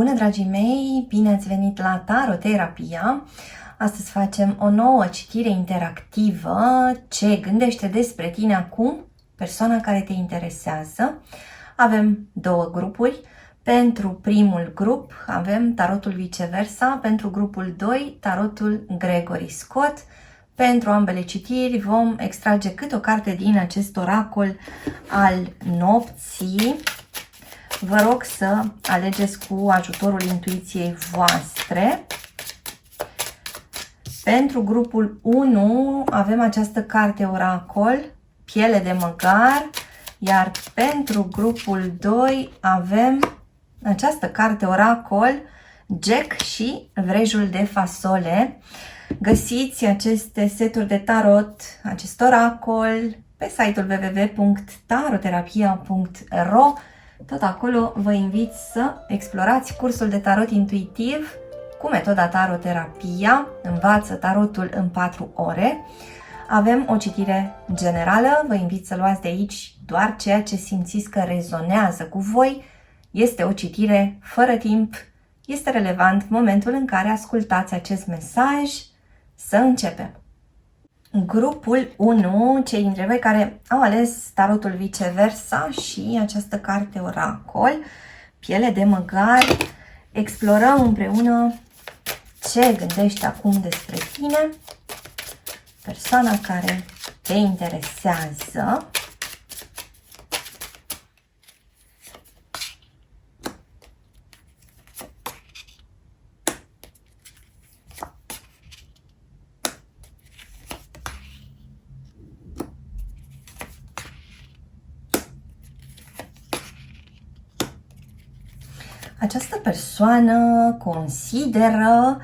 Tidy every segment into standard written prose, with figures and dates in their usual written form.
Bună, dragii mei! Bine ați venit la Taroterapia! Astăzi facem o nouă citire interactivă. Ce gândește despre tine acum persoana care te interesează? Avem două grupuri. Pentru primul grup avem tarotul viceversa, pentru grupul 2 tarotul Gregory Scott. Pentru ambele citiri vom extrage câte o carte din acest oracol al nopții. Vă rog să alegeți cu ajutorul intuiției voastre. Pentru grupul 1 avem această carte oracol, piele de măgar, iar pentru grupul 2 avem această carte oracol, Jack și vrejul de fasole. Găsiți aceste seturi de tarot, acest oracol, pe site-ul www.taroterapia.ro. Tot acolo vă invit să explorați cursul de tarot intuitiv cu metoda Taroterapia. Învață tarotul în 4 ore. Avem o citire generală. Vă invit să luați de aici doar ceea ce simțiți că rezonează cu voi. Este o citire fără timp. Este relevant momentul în care ascultați acest mesaj. Să începem! Grupul 1, cei dintre voi care au ales tarotul viceversa și această carte oracol, piele de măgar, explorăm împreună ce gândește acum despre tine persoana care te interesează. Această persoană consideră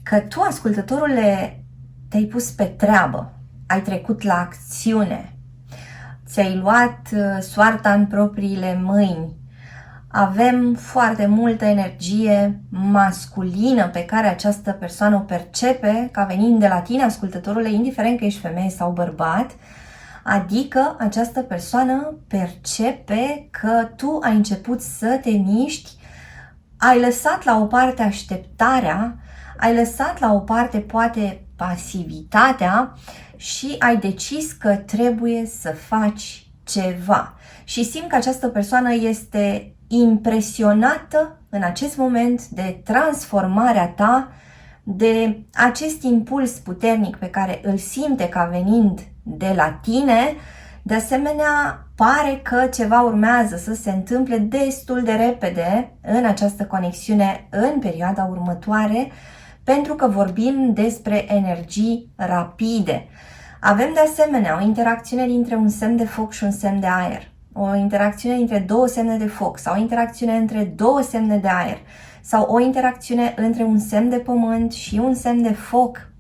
că tu, ascultătorule, te-ai pus pe treabă, ai trecut la acțiune, ți-ai luat soarta în propriile mâini. Avem foarte multă energie masculină pe care această persoană o percepe ca venind de la tine, ascultătorule, indiferent că ești femeie sau bărbat. Adică această persoană percepe că tu ai început să te miști, ai lăsat la o parte așteptarea, ai lăsat la o parte poate pasivitatea și ai decis că trebuie să faci ceva. Și simt că această persoană este impresionată în acest moment de transformarea ta, de acest impuls puternic pe care îl simte ca venind de la tine. De asemenea, pare că ceva urmează să se întâmple destul de repede în această conexiune în perioada următoare, pentru că vorbim despre energii rapide. Avem de asemenea o interacțiune dintre un semn de foc și un semn de aer, o interacțiune dintre două semne de foc sau o interacțiune între două semne de aer sau o interacțiune între un semn de pământ și un semn de foc.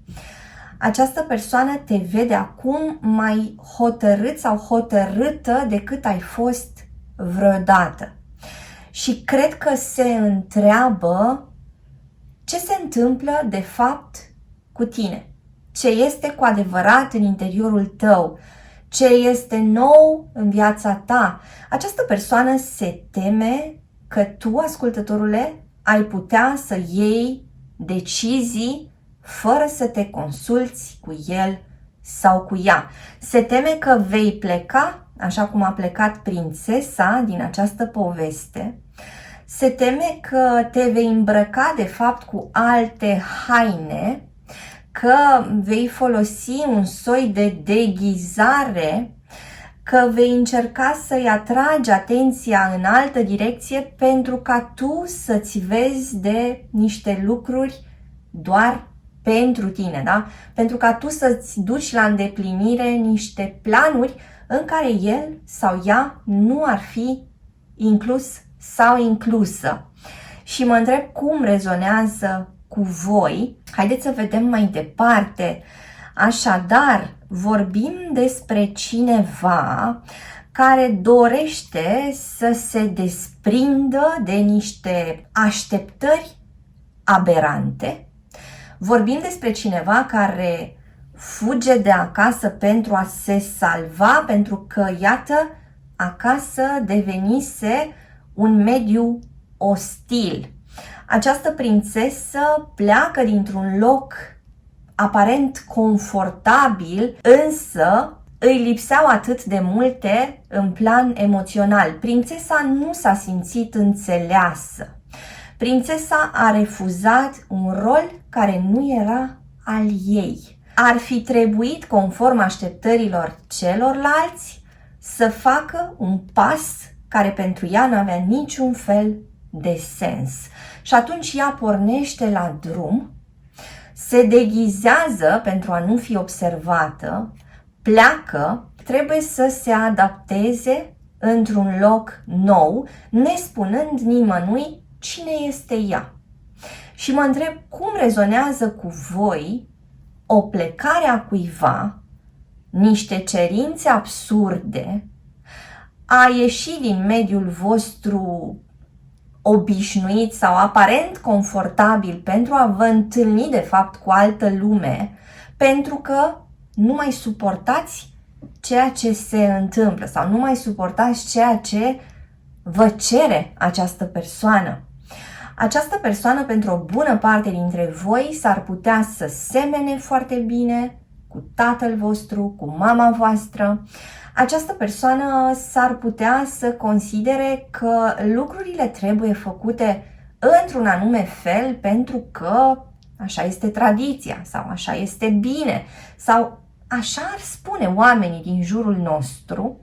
Această persoană te vede acum mai hotărât sau hotărâtă decât ai fost vreodată. Și cred că se întreabă ce se întâmplă de fapt cu tine. Ce este cu adevărat în interiorul tău. Ce este nou în viața ta. Această persoană se teme că tu, ascultătorule, ai putea să iei decizii fără să te consulți cu el sau cu ea. Se teme că vei pleca, așa cum a plecat prințesa din această poveste. Se teme că te vei îmbrăca de fapt cu alte haine, că vei folosi un soi de deghizare, că vei încerca să-i atragi atenția în altă direcție pentru ca tu să-ți vezi de niște lucruri doar pentru tine, da? Pentru ca tu să-ți duci la îndeplinire niște planuri în care el sau ea nu ar fi inclus sau inclusă. Și mă întreb cum rezonează cu voi. Haideți să vedem mai departe. Așadar, vorbim despre cineva care dorește să se desprindă de niște așteptări aberante. Vorbim despre cineva care fuge de acasă pentru a se salva, pentru că, iată, acasă devenise un mediu ostil. Această prințesă pleacă dintr-un loc aparent confortabil, însă îi lipseau atât de multe în plan emoțional. Prințesa nu s-a simțit înțeleasă. Prințesa a refuzat un rol care nu era al ei. Ar fi trebuit, conform așteptărilor celorlalți, să facă un pas care pentru ea nu avea niciun fel de sens. Și atunci ea pornește la drum, se deghizează pentru a nu fi observată, pleacă, trebuie să se adapteze într-un loc nou, nespunând nimănui cine este ea. Și mă întreb cum rezonează cu voi o plecare a cuiva, niște cerințe absurde, a ieși din mediul vostru obișnuit sau aparent confortabil pentru a vă întâlni de fapt cu altă lume, pentru că nu mai suportați ceea ce se întâmplă sau nu mai suportați ceea ce vă cere această persoană. Această persoană, pentru o bună parte dintre voi, s-ar putea să semene foarte bine cu tatăl vostru, cu mama voastră. Această persoană s-ar putea să considere că lucrurile trebuie făcute într-un anume fel pentru că așa este tradiția sau așa este bine sau așa ar spune oamenii din jurul nostru.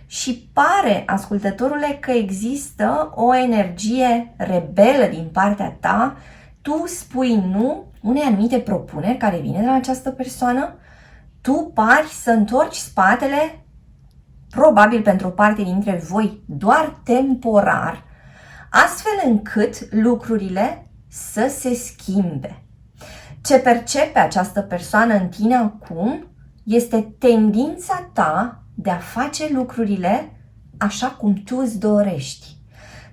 Și pare, ascultătorule, că există o energie rebelă din partea ta. Tu spui nu unei anumite propuneri care vine de la această persoană. Tu pari să întorci spatele, probabil pentru o parte dintre voi, doar temporar, astfel încât lucrurile să se schimbe. Ce percepe această persoană în tine acum este tendința ta de a face lucrurile așa cum tu îți dorești.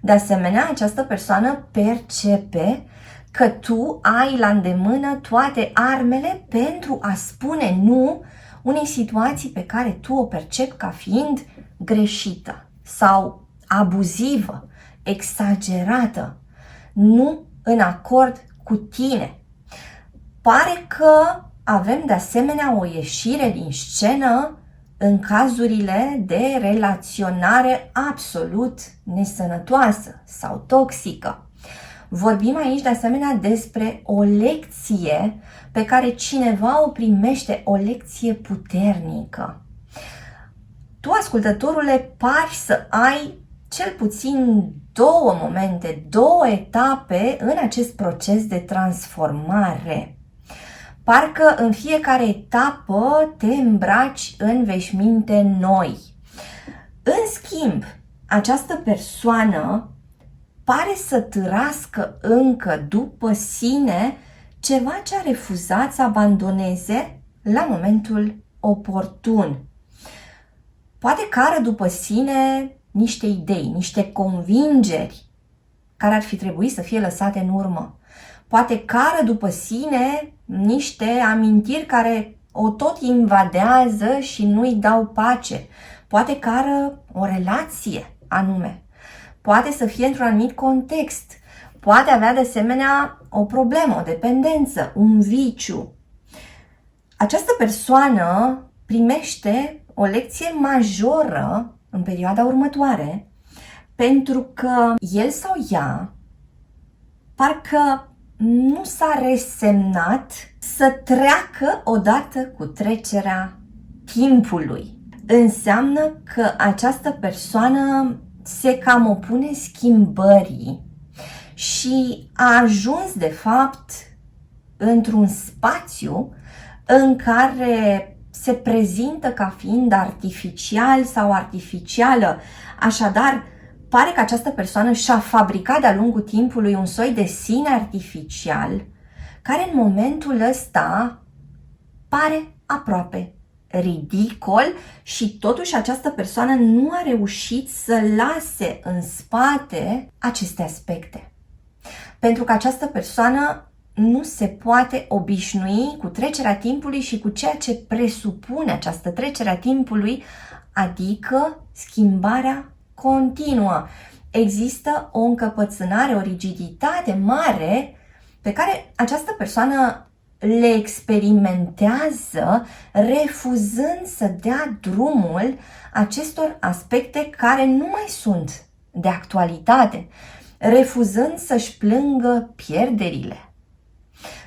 De asemenea, această persoană percepe că tu ai la îndemână toate armele pentru a spune nu unei situații pe care tu o percepi ca fiind greșită sau abuzivă, exagerată, nu în acord cu tine. Pare că avem de asemenea o ieșire din scenă în cazurile de relaționare absolut nesănătoasă sau toxică. Vorbim aici de asemenea despre o lecție pe care cineva o primește, o lecție puternică. Tu, ascultătorule, pari să ai cel puțin două momente, două etape în acest proces de transformare. Parcă în fiecare etapă te îmbraci în veșminte noi. În schimb, această persoană pare să târască încă după sine ceva ce a refuzat să abandoneze la momentul oportun. Poate cară după sine niște idei, niște convingeri care ar fi trebuit să fie lăsate în urmă. Poate cară după sine niște amintiri care o tot invadează și nu-i dau pace. Poate cară o relație anume. Poate să fie într-un anumit context. Poate avea de asemenea o problemă, o dependență, un viciu. Această persoană primește o lecție majoră în perioada următoare pentru că el sau ea parcă nu s-a resemnat să treacă odată cu trecerea timpului. Înseamnă că această persoană se cam opune schimbării și a ajuns de fapt într-un spațiu în care se prezintă ca fiind artificial sau artificială. Așadar, pare că această persoană și-a fabricat de-a lungul timpului un soi de sine artificial, care în momentul ăsta pare aproape ridicol și totuși această persoană nu a reușit să lase în spate aceste aspecte. Pentru că această persoană nu se poate obișnui cu trecerea timpului și cu ceea ce presupune această trecere a timpului, adică schimbarea continuă. există o încăpățânare, o rigiditate mare pe care această persoană le experimentează, refuzând să dea drumul acestor aspecte care nu mai sunt de actualitate, refuzând să-și plângă pierderile,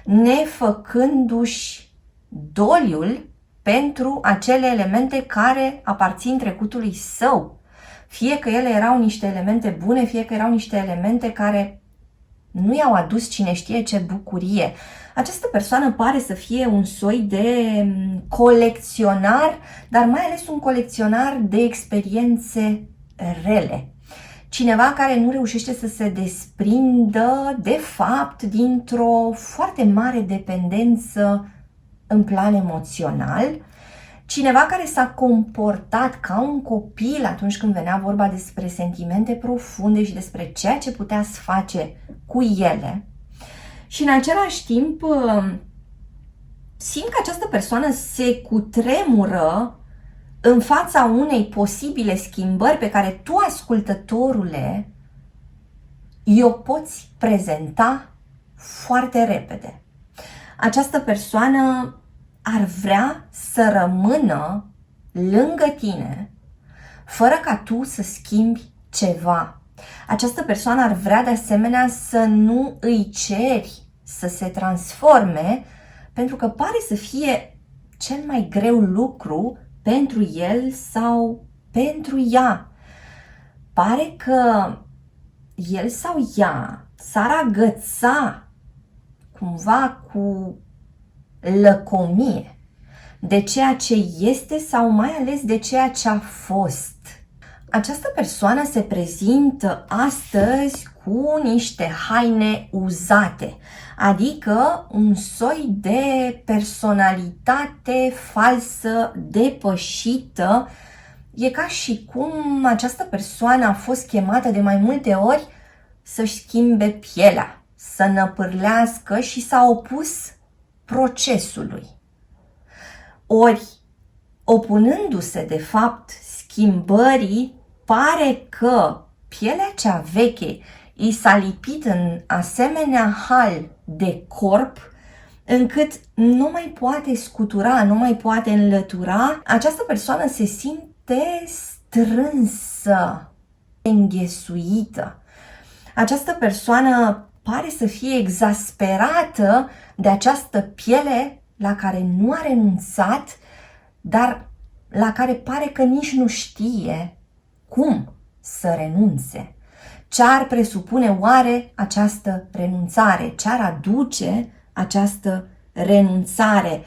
nefăcându-și doliul pentru acele elemente care aparțin trecutului său. Fie că ele erau niște elemente bune, fie că erau niște elemente care nu i-au adus cine știe ce bucurie. Această persoană pare să fie un soi de colecționar, dar mai ales un colecționar de experiențe rele. Cineva care nu reușește să se desprindă, de fapt, dintr-o foarte mare dependență în plan emoțional, cineva care s-a comportat ca un copil atunci când venea vorba despre sentimente profunde și despre ceea ce putea să face cu ele. Și în același timp simt că această persoană se cutremură în fața unei posibile schimbări pe care tu, ascultătorule, i-o poți prezenta foarte repede. Această persoană ar vrea să rămână lângă tine fără ca tu să schimbi ceva. Această persoană ar vrea de asemenea să nu îi ceri să se transforme, pentru că pare să fie cel mai greu lucru pentru el sau pentru ea. Pare că el sau ea s-ar agăța cumva cu lăcomie de ceea ce este sau mai ales de ceea ce a fost. Această persoană se prezintă astăzi cu niște haine uzate, adică un soi de personalitate falsă, depășită. E ca și cum această persoană a fost chemată de mai multe ori să-și schimbe pielea, să năpârlească și s-a opus procesului. Ori, opunându-se de fapt schimbării, pare că pielea cea veche i s-a lipit în asemenea hal de corp, încât nu mai poate scutura, nu mai poate înlătura. Această persoană se simte strânsă, înghesuită. Această persoană pare să fie exasperată de această piele la care nu a renunțat, dar la care pare că nici nu știe cum să renunțe. Ce ar presupune oare această renunțare? Ce ar aduce această renunțare?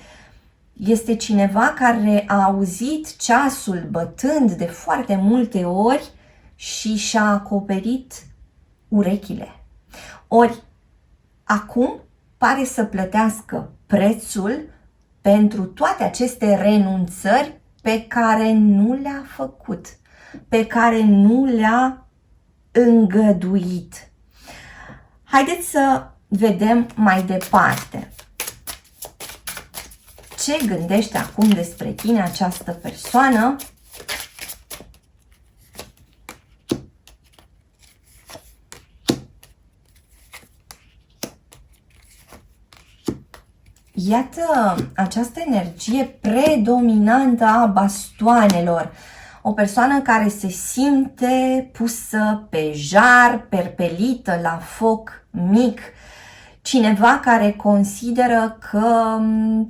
Este cineva care a auzit ceasul bătând de foarte multe ori și și-a acoperit urechile. Ori, acum pare să plătească prețul pentru toate aceste renunțări pe care nu le-a făcut, pe care nu le-a îngăduit. Haideți să vedem mai departe. Ce gândește acum despre tine această persoană? Iată această energie predominantă a bastoanelor. O persoană care se simte pusă pe jar, perpelită la foc mic. Cineva care consideră că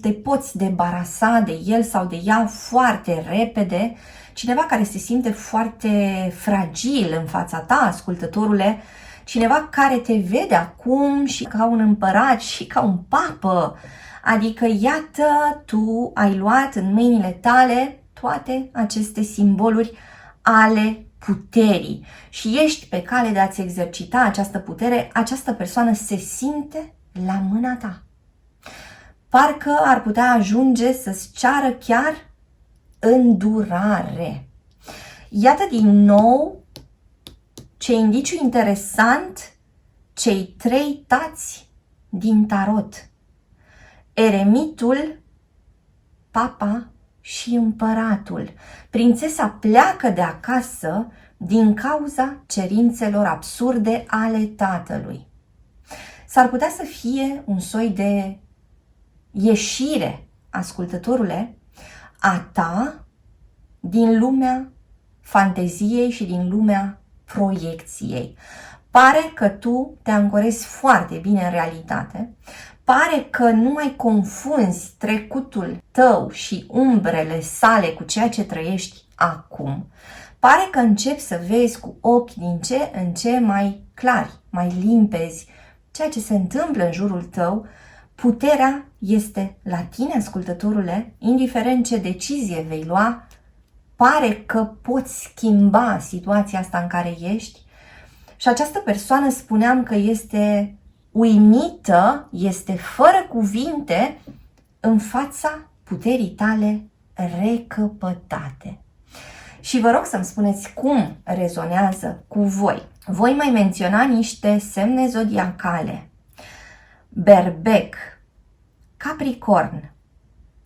te poți debarasa de el sau de ea foarte repede. Cineva care se simte foarte fragil în fața ta, ascultătorule. Cineva care te vede acum și ca un împărat și ca un papă. Adică, iată, tu ai luat în mâinile tale toate aceste simboluri ale puterii și ești pe cale de a-ți exercita această putere. Această persoană se simte la mâna ta. Parcă ar putea ajunge să-ți ceară chiar îndurare. Iată din nou ce indiciu interesant, cei 3 tați din tarot. Eremitul, papa și împăratul. Prințesa pleacă de acasă, din cauza cerințelor absurde ale tatălui. S-ar putea să fie un soi de ieșire, ascultătorule, a ta din lumea fanteziei și din lumea proiecției. Pare că tu te ancorezi foarte bine în realitate, pare că nu mai confunzi trecutul tău și umbrele sale cu ceea ce trăiești acum. Pare că începi să vezi cu ochi din ce în ce mai clari, mai limpezi ceea ce se întâmplă în jurul tău. Puterea este la tine, ascultătorule, indiferent ce decizie vei lua, pare că poți schimba situația asta în care ești. Și această persoană, spuneam că este uimită, este fără cuvinte în fața puterii tale recăpătate. Și vă rog să-mi spuneți cum rezonează cu voi. Voi mai menționa niște semne zodiacale: Berbec, Capricorn,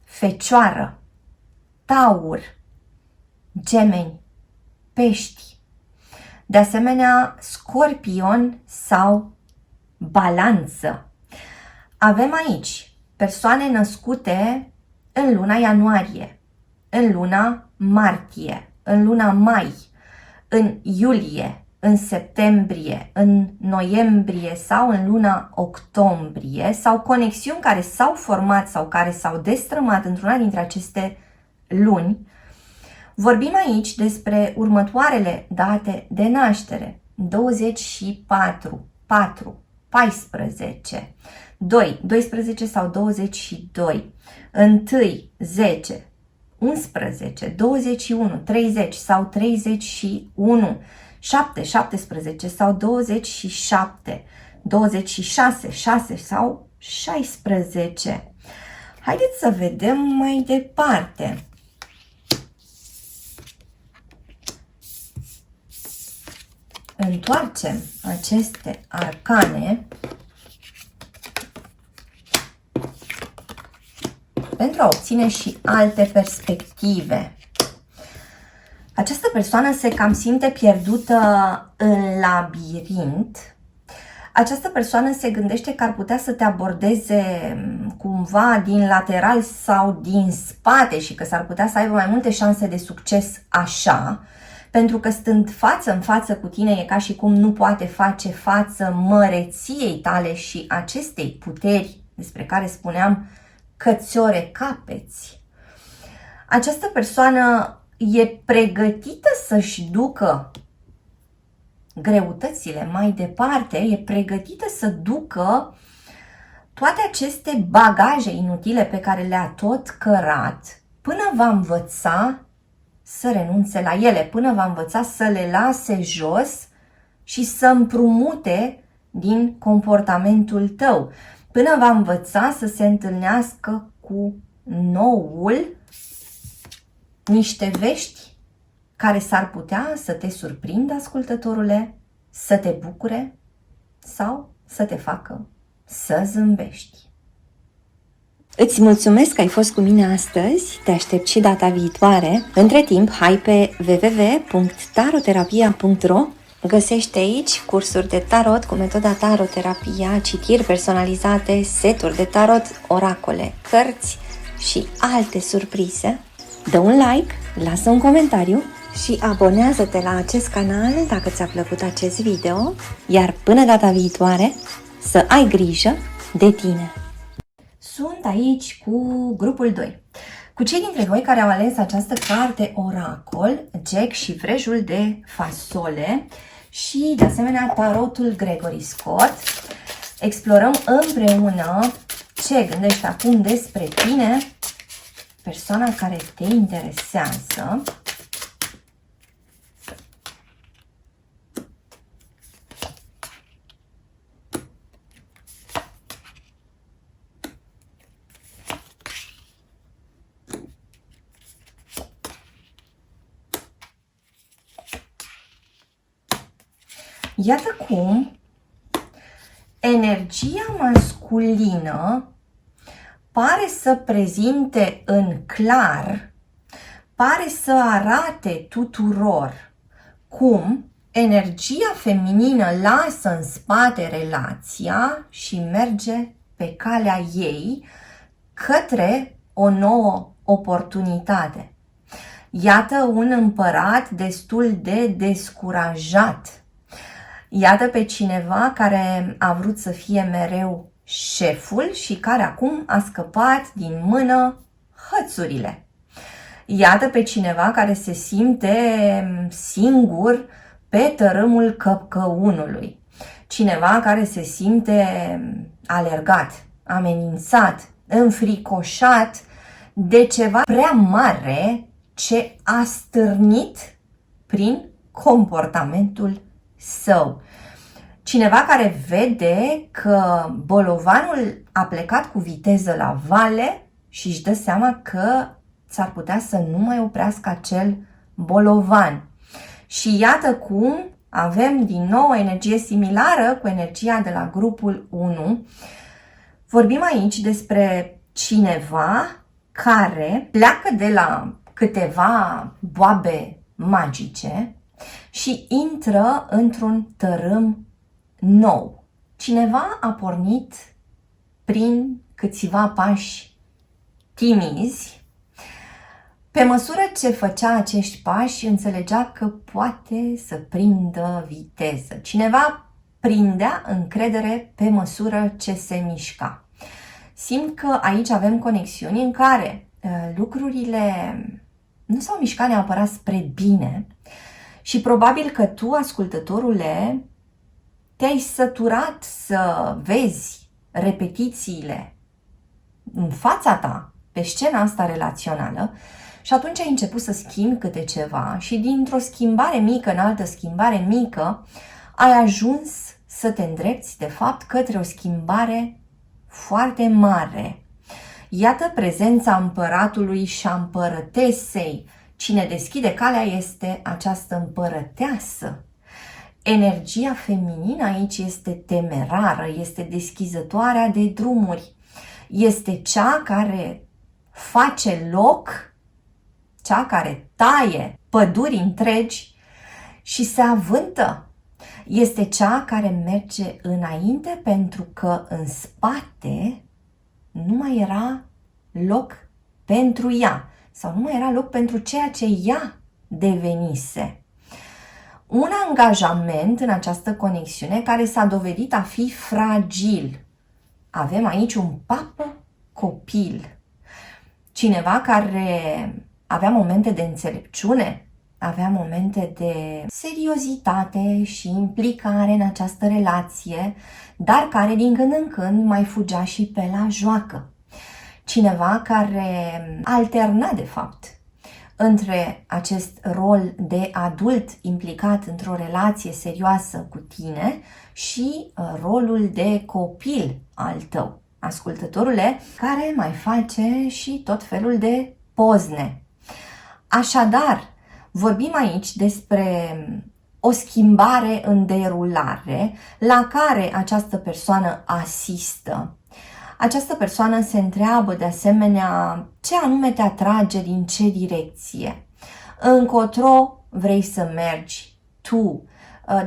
Fecioară, Taur, Gemeni, Pești, de asemenea Scorpion sau Balanță. Avem aici persoane născute în luna ianuarie, în luna martie, în luna mai, în iulie, în septembrie, în noiembrie sau în luna octombrie, sau conexiuni care s-au format sau care s-au destrămat într-una dintre aceste luni. Vorbim aici despre următoarele date de naștere: 24, 4, 14, 2, 12 sau 22, 1, 10, 11, 21, 30 sau 31, 7, 17 sau 27, 26, 6 sau 16. Haideți să vedem mai departe. Întoarcem aceste arcane pentru a obține și alte perspective. Această persoană se cam simte pierdută în labirint. Această persoană se gândește că ar putea să te abordeze cumva din lateral sau din spate și că s-ar putea să aibă mai multe șanse de succes așa, pentru că stând față în față cu tine e ca și cum nu poate face față măreției tale și acestei puteri despre care spuneam că ți-o recapeți. Această persoană e pregătită să-și ducă greutățile mai departe, e pregătită să ducă toate aceste bagaje inutile pe care le-a tot cărat până va învăța să renunțe la ele, până va învăța să le lase jos și să împrumute din comportamentul tău, până va învăța să se întâlnească cu noul, niște vești care s-ar putea să te surprindă, ascultătorule, să te bucure sau să te facă să zâmbești. Îți mulțumesc că ai fost cu mine astăzi, te aștept și data viitoare. Între timp, hai pe www.taroterapia.ro. Găsești aici cursuri de tarot cu metoda taroterapia, citiri personalizate, seturi de tarot, oracole, cărți și alte surprize. Dă un like, lasă un comentariu și abonează-te la acest canal dacă ți-a plăcut acest video, iar până data viitoare să ai grijă de tine! Sunt aici cu grupul 2, cu cei dintre voi care au ales această carte oracol, Jack și vrejul de fasole și de asemenea tarotul Gregory Scott. Explorăm împreună ce gândește acum despre tine persoana care te interesează. Iată cum energia masculină pare să prezinte în clar, pare să arate tuturor cum energia feminină lasă în spate relația și merge pe calea ei către o nouă oportunitate. Iată un împărat destul de descurajat. Iată pe cineva care a vrut să fie mereu șeful și care acum a scăpat din mână hățurile. Iată pe cineva care se simte singur pe tărâmul căpcăunului. Cineva care se simte alergat, amenințat, înfricoșat de ceva prea mare ce a stârnit prin comportamentul său. Cineva care vede că bolovanul a plecat cu viteză la vale și își dă seama că s-ar putea să nu mai oprească acel bolovan. Și iată cum avem din nou o energie similară cu energia de la grupul 1. Vorbim aici despre cineva care pleacă de la câteva boabe magice și intră într-un tărâm nou. Cineva a pornit prin câțiva pași timizi. Pe măsură ce făcea acești pași, înțelegea că poate să prindă viteză. Cineva prindea încredere pe măsură ce se mișca. Simt că aici avem conexiuni în care lucrurile nu s-au mișcat neapărat spre bine și probabil că tu, ascultătorule, te-ai săturat să vezi repetițiile în fața ta pe scena asta relațională și atunci ai început să schimbi câte ceva și dintr-o schimbare mică în altă schimbare mică ai ajuns să te îndrepți de fapt către o schimbare foarte mare. Iată prezența împăratului și a împărătesei. Cine deschide calea este această împărăteasă. Energia feminină aici este temerară, este deschizătoarea de drumuri. Este cea care face loc, cea care taie păduri întregi și se avântă. Este cea care merge înainte pentru că în spate nu mai era loc pentru ea sau nu mai era loc pentru ceea ce ea devenise. Un angajament în această conexiune care s-a dovedit a fi fragil. Avem aici un papă copil. Cineva care avea momente de înțelepciune, avea momente de seriozitate și implicare în această relație, dar care din când în când mai fugea și pe la joacă. Cineva care alterna de fapt între acest rol de adult implicat într-o relație serioasă cu tine și rolul de copil al tău, ascultătorule, care mai face și tot felul de pozne. Așadar, vorbim aici despre o schimbare în derulare la care această persoană asistă. Această persoană se întreabă de asemenea ce anume te atrage, din ce direcție, încotro vrei să mergi tu.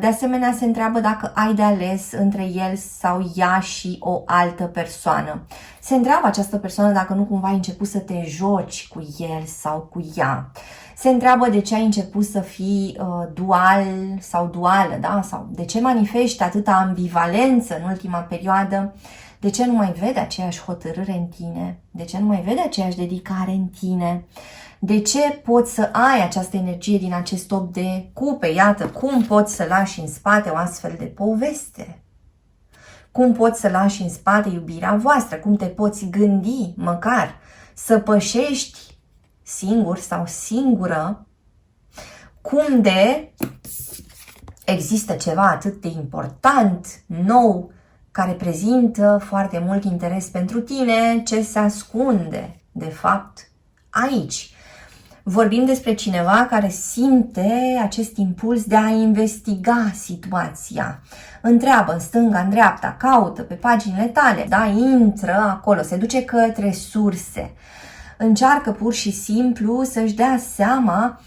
De asemenea se întreabă dacă ai de ales între el sau ea și o altă persoană. Se întreabă această persoană dacă nu cumva ai început să te joci cu el sau cu ea. Se întreabă de ce ai început să fii dual sau duală, da? Sau de ce manifesti atâta ambivalență în ultima perioadă. De ce nu mai vede aceeași hotărâre în tine? De ce nu mai vede aceeași dedicare în tine? De ce poți să ai această energie din acest top de cupe? Iată, cum poți să lași în spate o astfel de poveste? Cum poți să lași în spate iubirea voastră? Cum te poți gândi măcar să pășești singur sau singură? Cum de există ceva atât de important, nou, care prezintă foarte mult interes pentru tine, ce se ascunde, de fapt, aici. Vorbim despre cineva care simte acest impuls de a investiga situația. Întreabă în stânga, în dreapta, caută pe paginile tale, da? Intră acolo, se duce către surse. Încearcă pur și simplu să-și dea seama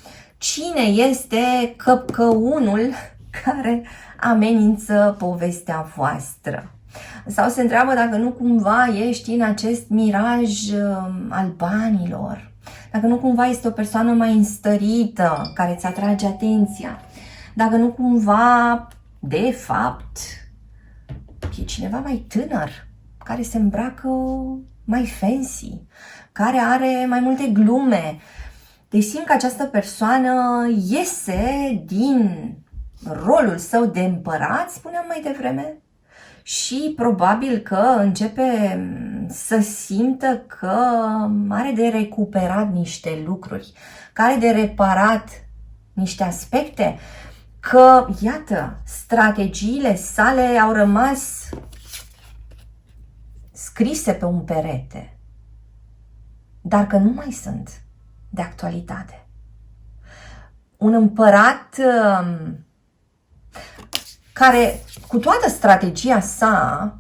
Cine este căpcăunul care amenință povestea voastră? Sau se întreabă dacă nu cumva ești în acest miraj al banilor, dacă nu cumva este o persoană mai înstărită care îți atrage atenția, dacă nu cumva, de fapt, e cineva mai tânăr care se îmbracă mai fancy, care are mai multe glume. Deci simt că această persoană iese din rolul său de împărat, spuneam mai devreme, și probabil că începe să simtă că are de recuperat niște lucruri, că are de reparat niște aspecte, că, iată, strategiile sale au rămas scrise pe un perete, dar că nu mai sunt de actualitate. Un împărat care, cu toată strategia sa,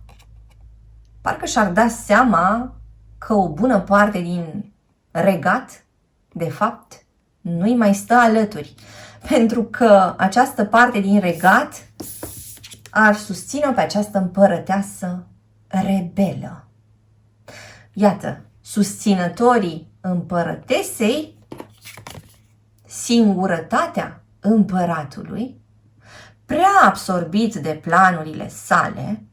parcă și-ar da seama că o bună parte din regat, de fapt, nu-i mai stă alături. Pentru că această parte din regat ar susține pe această împărăteasă rebelă. Iată, susținătorii împărătesei, singurătatea împăratului, prea absorbit de planurile sale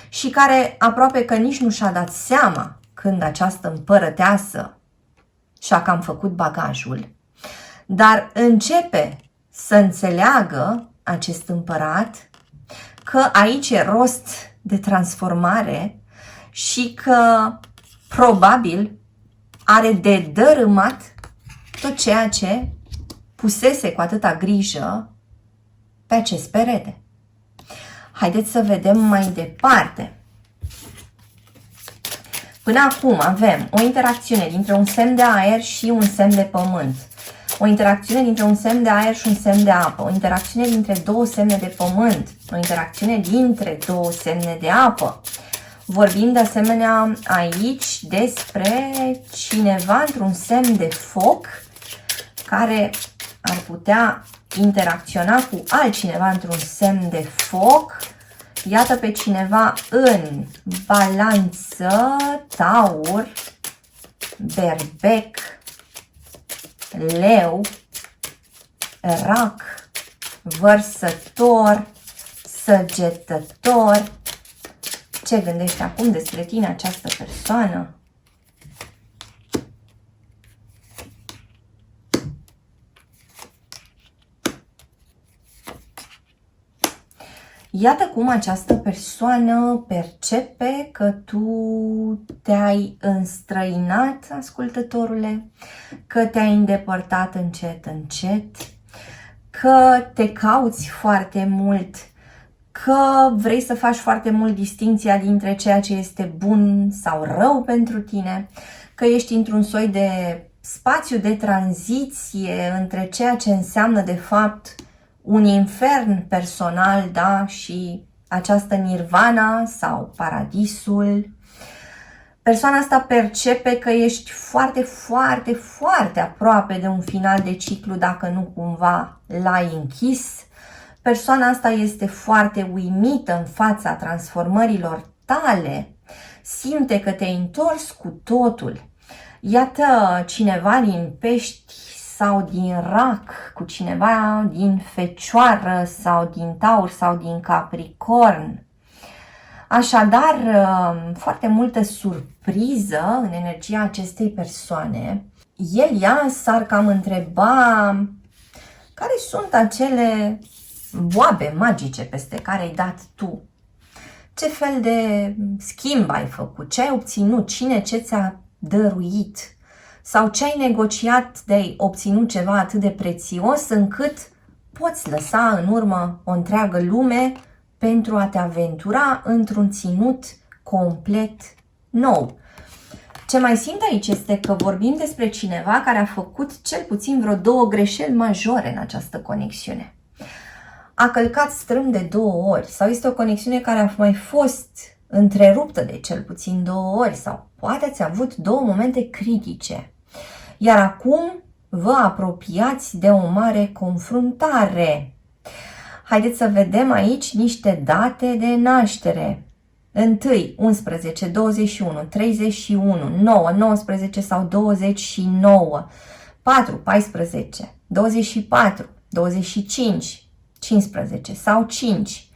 și care aproape că nici nu și-a dat seama când această împărăteasă și-a cam făcut bagajul, dar începe să înțeleagă acest împărat că aici e rost de transformare și că probabil are de dărâmat tot ceea ce pusese cu atâta grijă pe acest perete. Haideți să vedem mai departe. Până acum avem o interacțiune dintre un semn de aer și un semn de pământ. O interacțiune dintre un semn de aer și un semn de apă. O interacțiune dintre două semne de pământ. O interacțiune dintre două semne de apă. Vorbim de asemenea aici despre cineva într-un semn de foc care ar putea interacționa cu altcineva într-un semn de foc. Iată pe cineva în balanță, taur, berbec, leu, rac, vărsător, săgetător. Ce gândește acum despre tine această persoană? Iată cum această persoană percepe că tu te-ai înstrăinat, ascultătorule, că te-ai îndepărtat încet, încet, că te cauți foarte mult, că vrei să faci foarte mult distinția dintre ceea ce este bun sau rău pentru tine, că ești într-un soi de spațiu de tranziție între ceea ce înseamnă de fapt un infern personal, da, și această nirvana sau paradisul. Persoana asta percepe că ești foarte, foarte, foarte aproape de un final de ciclu dacă nu cumva l-ai închis. Persoana asta este foarte uimită în fața transformărilor tale, simte că te-ai întors cu totul. Iată cineva din Pești sau din Rac, cu cineva din Fecioară sau din Taur sau din Capricorn. Așadar, foarte multă surpriză în energia acestei persoane. Ea s-ar cam întreba care sunt acele boabe magice peste care ai dat tu. Ce fel de schimb ai făcut? Ce ai obținut? Cine ce ți-a dăruit? Sau ce ai negociat de ai obținut ceva atât de prețios încât poți lăsa în urmă o întreagă lume pentru a te aventura într-un ținut complet nou. Ce mai simt aici este că vorbim despre cineva care a făcut cel puțin vreo două greșeli majore în această conexiune. A călcat strâmb de două ori sau este o conexiune care a mai fost întreruptă de cel puțin două ori sau poate ați avut două momente critice. Iar acum vă apropiați de o mare confruntare. Haideți să vedem aici niște date de naștere. 1, 11, 21, 31, 9, 19 sau 29, 4, 14, 24, 25, 15 sau 5,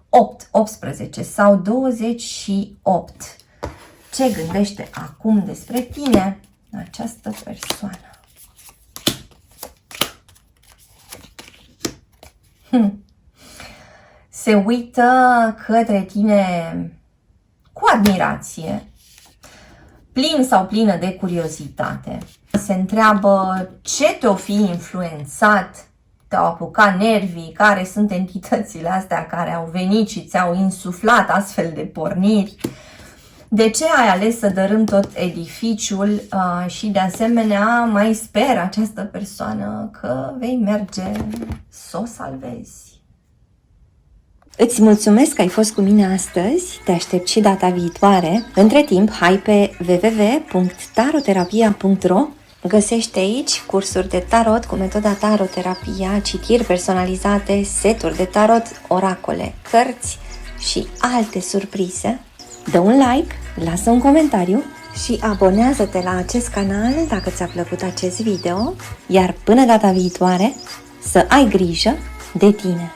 8, 18 sau 28. Ce gândește acum despre tine această persoană? Se uită către tine cu admirație, plin sau plină de curiozitate. Se întreabă ce te-o fi influențat, te-au apucat nervii, care sunt entitățile astea care au venit și ți-au insuflat astfel de porniri. De ce ai ales să dărâm tot edificiul și de asemenea mai sper această persoană că vei merge să o salvezi. Îți mulțumesc că ai fost cu mine astăzi, te aștept și data viitoare. Între timp, hai pe www.taroterapia.ro. Găsești aici cursuri de tarot cu metoda taroterapia, citiri personalizate, seturi de tarot, oracole, cărți și alte surprize. Dă un like, lasă un comentariu și abonează-te la acest canal dacă ți-a plăcut acest video, iar până data viitoare să ai grijă de tine!